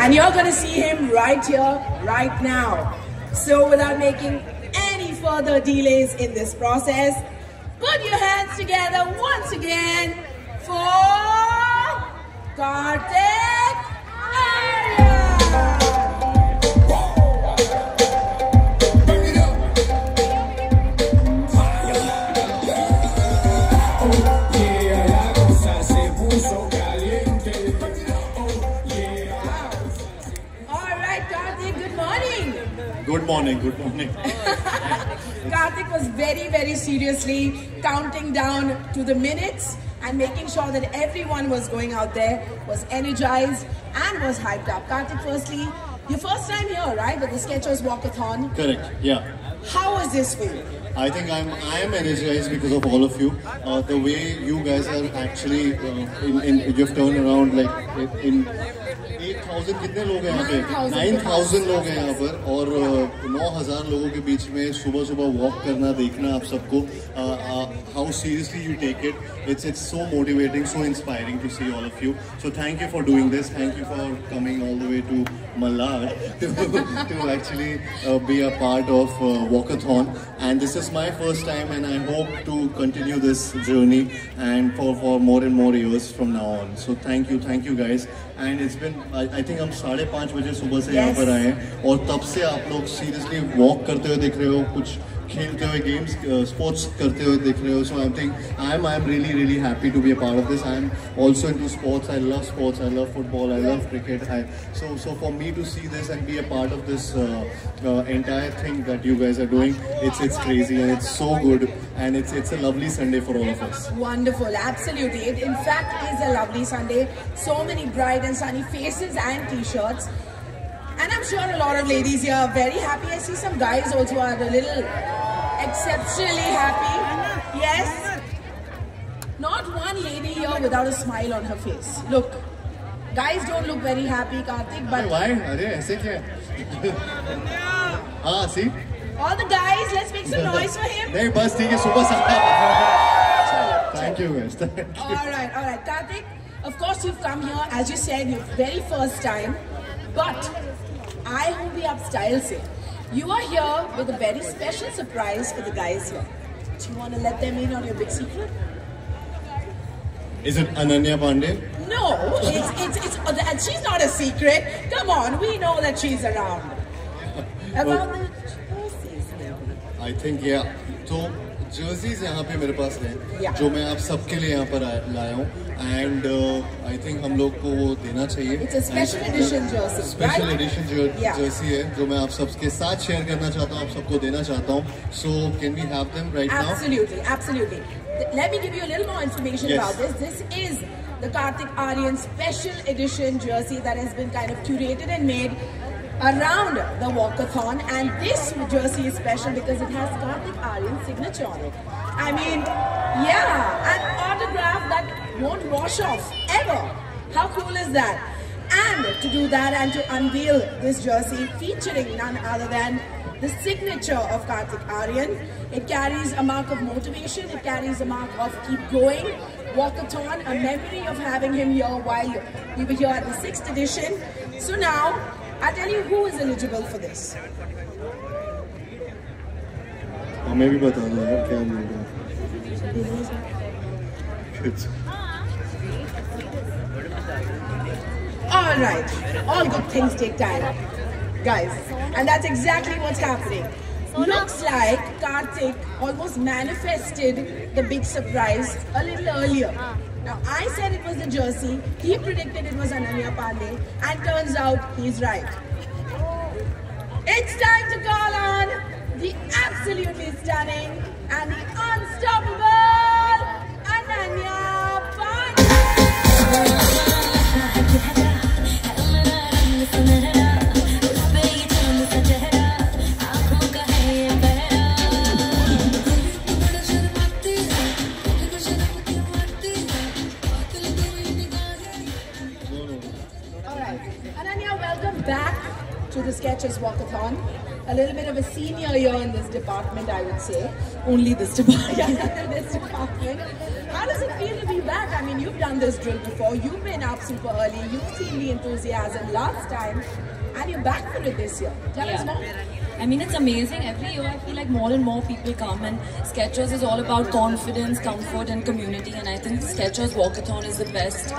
And you're going to see him right here, right now. So without making any further delays in this process, put your hands together once again for Kartik Aaryan. Good morning, good morning. Kartik was very, very seriously counting down to the minutes and making sure that everyone was going out there, was energized and was hyped up. Kartik, firstly, your first time here, right, with the Skechers Walkathon? Correct, yeah. How was this for you? I think I am energized because of all of you. The way you guys are actually, you've turned around like in 8,000 कितने लोग हैं यहाँ पे 9,000 लोग हैं यहाँ पर और 9,000 लोगों के बीच में सुबह सुबह वॉक करना देखना आप सबको how seriously you take it, it's so motivating, so inspiring to see all of you. So thank you for doing this, thank you for coming all the way to Malad to actually be a part of Walkathon, and this is my first time and I hope to continue this journey and for more and more years from now on. So thank you guys. And it's been I think हम 5:30 बजे सुबह से यहाँ पर आए हैं और तब से आप लोग सीरियसली वॉक करते हुए दिख रहे हो, कुछ खेलते हुए गेम्स स्पोर्ट्स करते हुए दिख रहे हो. So I think I am really happy to be a part of this. I am also into sports. I love sports. I love football. I love cricket. So for me to see this and be a part of this entire thing that you guys are doing, it's crazy and it's so good, and it's a lovely Sunday for all of us. Wonderful, absolutely. It in fact is a lovely Sunday. So many bright and sunny faces and t-shirts. And I'm sure a lot of ladies here are very happy. I see some guys also are a little exceptionally happy. Yes. Not one lady here without a smile on her face. Look, guys don't look very happy, Kartik, but... Why? Arey, aise kya? See? All the guys, let's make some noise for him. Nahi, bas, theek hai, subah sa. Thank you guys. Thank you. All right. Kartik, of course you've come here, as you said, your very first time. But I who be up style say, you are here with a very special surprise for the guys here. Do you want to let them in on your big secret? Is it Ananya Pandey? No, it's she's not a secret. Come on, we know that she's around. About the jerseys, maybe. I think yeah. So jerseys यहाँ पे मेरे पास हैं, Yeah. जो मैं आप सबके लिए यहाँ पर लाया हूँ, and I think हम लोग को वो देना चाहिए. It's a special edition jersey, Special right? edition Yeah. jersey है, जो मैं आप सबके साथ शेयर करना चाहता हूँ, आप सबको देना चाहता हूँ. So can we have them right now? Absolutely. Let me give you a little more information Yes. about this. This is the Kartik Aaryan special edition jersey that has been kind of curated and made around the walkathon, and this jersey is special because it has Kartik Aaryan's signature on it. I mean, yeah, an autograph that won't wash off ever. How cool is that? And to do that and to unveil this jersey featuring none other than the signature of Kartik Aaryan, it carries a mark of motivation, it carries a mark of keep going, walkathon, a memory of having him here while we were here at the 6th edition. So now, I'll tell you who is eligible for this. मैं भी बता दूँ यार क्या मिलेगा. All right, all good things take time, guys, and that's exactly what's happening. Looks like Kartik almost manifested the big surprise a little earlier. Now, I said it was the jersey, he predicted it was Ananya Pandey, and turns out he's right. It's time to call on the absolutely stunning and the unstoppable Ananya Pandey. to the Skechers Walkathon. A little bit of a senior year in this department, I would say. Only this department. This department. How does it feel to be back? I mean, you've done this drill before. You've been up super early. You've seen the enthusiasm last time. And you're back for it this year. Tell us more. I mean, it's amazing. Every year I feel like more and more people come, and Skechers is all about confidence, comfort and community, and I think Skechers Walkathon is the best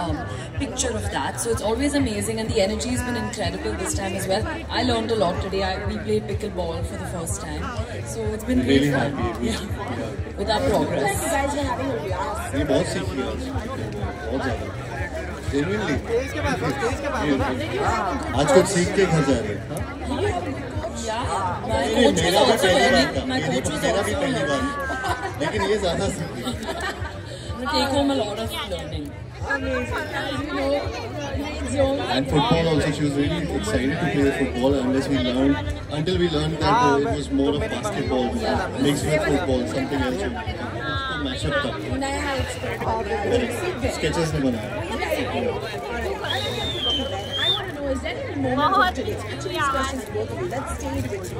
picture of that. So it's always amazing, and the energy has been incredible this time as well. I learned a lot today. We played pickleball for the first time. So it's been really fun. happy With our progress. You guys were having a blast. ये बहुत सीख लिया बहुत ज़्यादा genuinely आज कुछ सीख के घर जा रहे हैं Yeah, my coach was also learning. My coach was also learning. लेकिन ये ज़्यादा सीख लिया Take home a lot of learning. Amazing. As you know, grade zone. And football also, she was really excited to play football until we learned that it was more of basketball mixed with football, something else. उसको mashup था. नया experiment. Skechers ने बनाया. I want to know, is there any moment of today, especially these questions to both of you, that stayed with you?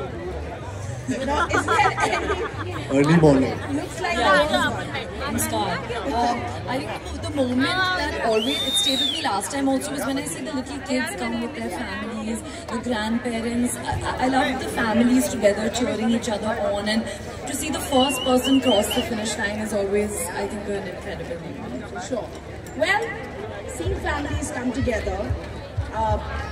You know, is there any... Early morning. Looks like that was one. Namaskar. I think the moment that always it stayed with me last time also was when I see the little kids come with their families, the grandparents. I love the families together cheering each other on, and to see the first person cross the finish line is always, I think, an incredible moment. Sure. Well, seeing families come together,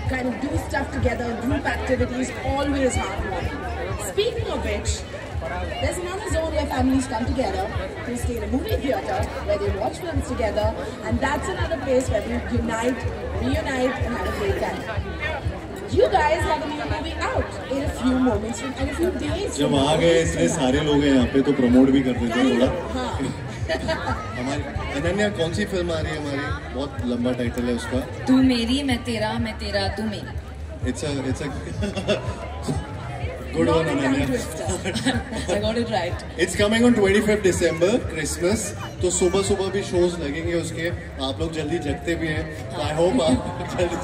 kind of do stuff together, group activities, always heartwarming. Speaking of which, there's another zone where families come together to stay in a movie theatre, where they watch films together, and that's another place where we reunite, and have a great time. You guys have a new movie out in a few moments, in a few days. जब आ गए इतने सारे लोग हैं यहाँ पे तो promote भी कर देते हैं थोड़ा. हमारी अनन्या कौन सी फिल्म आ रही है हमारी? बहुत लंबा टाइटल है उसका. तू मेरी मैं तेरा तू मेरा. It's a good one, Ananya. I got it right. It's coming on 25th December, Christmas. तो सुबह भी shows लगेंगे उसके. आप लोग जल्दी जगते भी हैं. तो I hope आप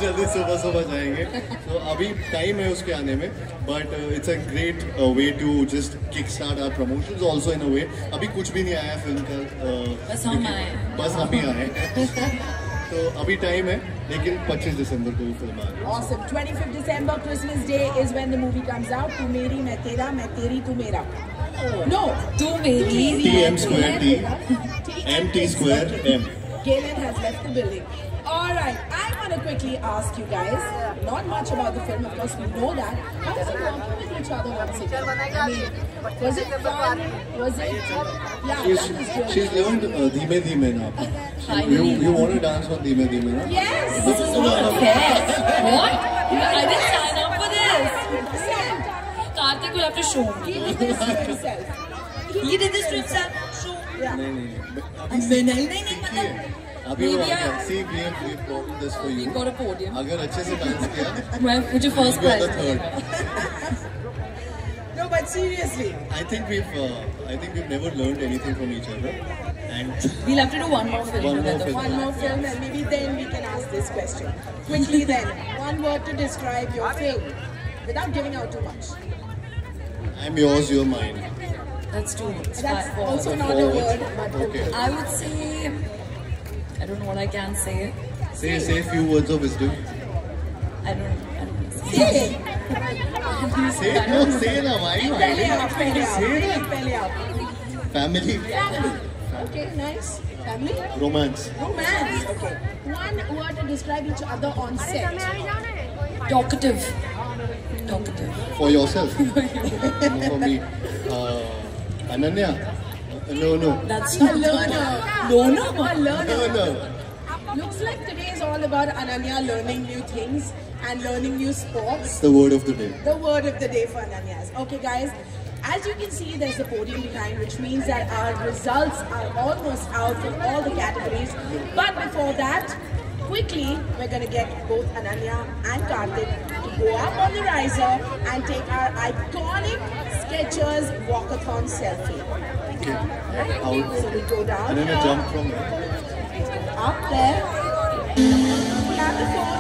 जल्दी सुबह जाएंगे. तो अभी time है उसके आने में. But it's a great way to just kickstart our promotions also in a way. अभी कुछ भी नहीं आया फिल्म का. बस हम ही आए. तो अभी टाइम है लेकिन 25 दिसंबर को वो फिल्म आ रही है. Awesome. 25th December, Christmas Day is when the movie comes out. तू मेरी मैं तेरा मैं तेरी तू मेरा. No. तू मेरी TM square T. MT square M. Galen has left the building. Alright, I want to quickly ask you guys, not much about the film, of course we know that. How is it working with each other once again? I mean, was it fun? Was it... Yeah, she's learned Dheeme Dheeme now. You want to dance on Dheeme Dheeme now? Yes! This is not fair. What? I didn't sign up for this. Karthik will have to show me. He did this to himself. He did this to himself. Show. Yeah. नहीं अभी वो see we've gotten this for you. We've got a podium. अगर अच्छे से dance किया मुझे first prize third. No, but seriously. I think we've never learned anything from each other, and we'll have to do one more film together. One more film, and maybe then we can ask this question quickly. Then, one word to describe your film without giving out too much. I'm yours, you're mine. That's true. That's also not a word, but okay. I would say, I don't know what I can say. Say a few words of wisdom. I don't know. Say it. Say na, why you hiding? Family. Okay, nice. Family? Romance. Romance. Okay. One word to describe each other on set. Talkative. For yourself. For me. Ananya. No. That's A learner. A No. Looks like today is all about Ananya learning new things and learning new sports. The word of the day. The word of the day for Ananya. Okay guys, as you can see there's a podium behind, which means that our results are almost out for all the categories. But before that, quickly we're going to get both Ananya and Karthik to go up on the riser and take our iconic Skechers Walkathon selfie. Okay. So we go down Ananya, jump from there. up there. Pull out the phone.